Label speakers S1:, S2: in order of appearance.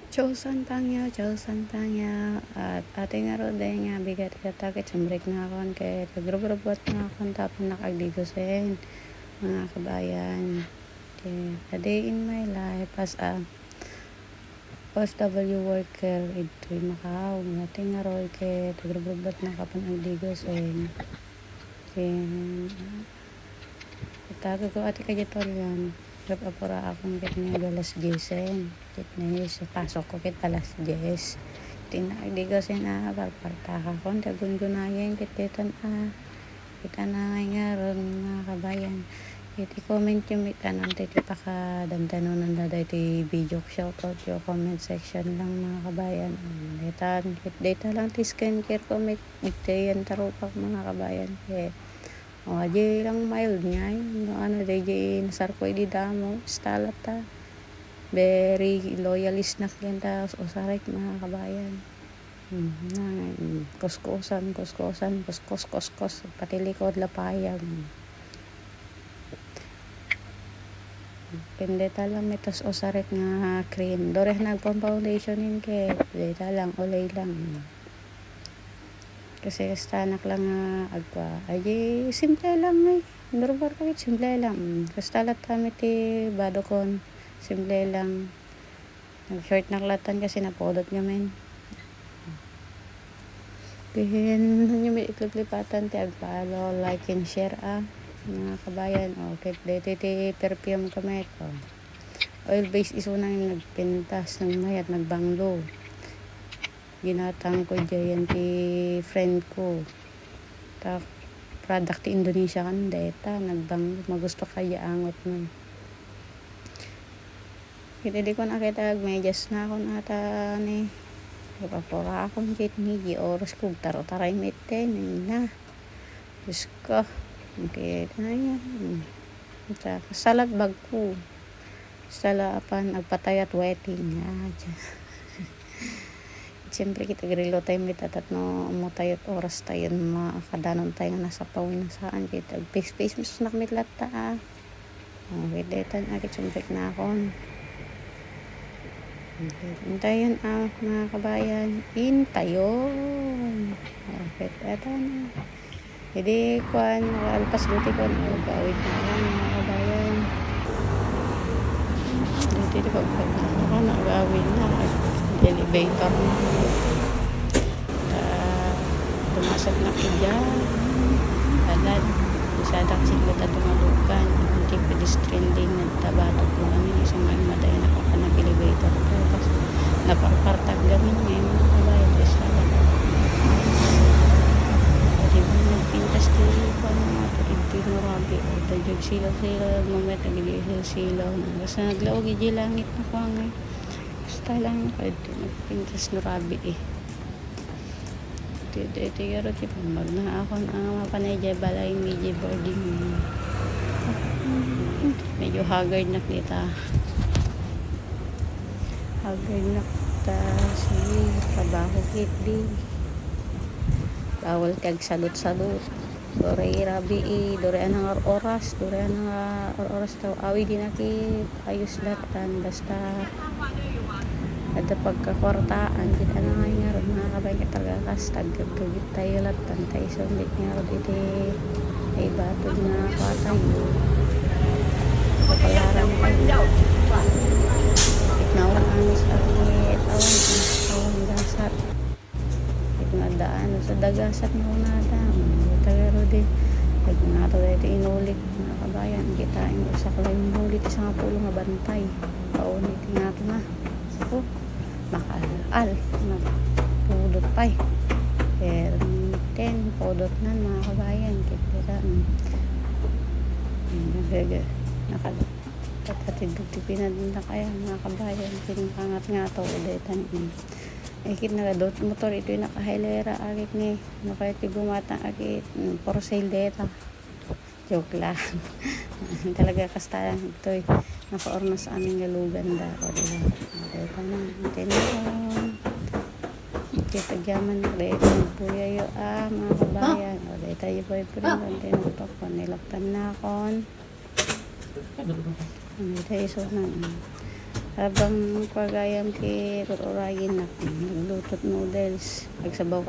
S1: Chow santangya at ating nga ro day nga bigat katakit sumbrek na akon kay nagrubot na akon tapos nakagdigosen mga kabayan. Okay, a day in my life as a OFW worker ito Macau ating nga ro kay nagrubot na kapon ang digosen. Okay, tago ko ati kajitorian trip apura akong kit na galas gisen kit na sa pasok ko kit alas 10 tinagdigo sina parparta ka kon tagun-gunayan kit detan kita na nga ron mga kabayan kit i-comment yung itanan titi pakadamdanon na dati video shout out yung comment section lang mga kabayan detan kit data lang ti skincare comment ite yan tarupak mga kabayan kit aja lang mild niya ano day nasarkoy di damo stalata very loyalist na kliyenta usarik mga kabayan kuskosan kuskos pati likod lapayag pendeta lang metos usarik nga cream dore nagpang foundation in ke deta lang ulay lang kasi stanak lang agpa ay simple lang normal kahit simple lang kastalat kami ti badokon simple lang nag-short naklatan kasi napodot ngamen pihin nyo may iklip-lipatan ti agpalo like and share mga kabayan okay dito ti perfume kami oil base iso nang nagpintas ng mayat nagbanglo ginatang ko dyan ti friend ko ta product ti Indonesia kan deta nagbang magusto kaya angot man kita di ko nakita medyas na ako nata ni kapapura akong kit ni oras ko taray mete na Diyos ko okay na yan salat bag ko salapan agpatayat wedding siyempre kita grilo tayo mitatat no mo tayo oras tayo makadanon tayo nga nasa pawin na saan kita face mas nakmitlat ta okay detan agit sumbrek na akon hintayon mga kabayan hintayon okay eto na hindi kuan alpas duty ko gawin na lang mga kabayan duty ko gawin na elevator tumasok na ko dyan agad isadak sigla tumalukan hindi pedestrian din nagtabatok mo kami isang madayan ako ka ng elevator tapos naparpartag kami ngayon mga kabayan diba nagpintas tayo pa mga tinurabi o tagyog silaw mamaya tagyog silaw kasi naglaog iji langit na ko ngayon basta lang nagpintas no rabi ito yaro tipo magna ako ang mapanay balay medyo boarding medyo haggard na kita si trabaho kitdi bawal kag salot dore rabi dore anang oras taw awi dinakit ayos datan basta ada pagkakwartaan kita na nga ron mga kabayan katagakas taggagagit tayo latan tayo sumit nga ron iti ay batod nga katayo kapalaran tayo itnawan anis akit awan gasat itnadaan sa dagasat na unadam tayo ron pag nga ito dito inulit mga kabayan kita yung usak lang inulit isang pulo nga bantay paunit nga ito na makaal pudot pa pero 10 pudot na mga kabayan kita nakatid-tipinad na kaya mga kabayan pinangat nga ito ulitan ikit na motor ito yung nakahilera agit ni nakayat gumata agit for sale data joke lang talaga kastalan ito naka-orna sa aming galugan da o diba dito na tinawon kita gaman dito puya mga kabayan o dito yung boyfriend tinutok ko nilaktan na akon dito iso na Habang pagayam ki Rurayin na naglutot noodles. Nagsabaw kami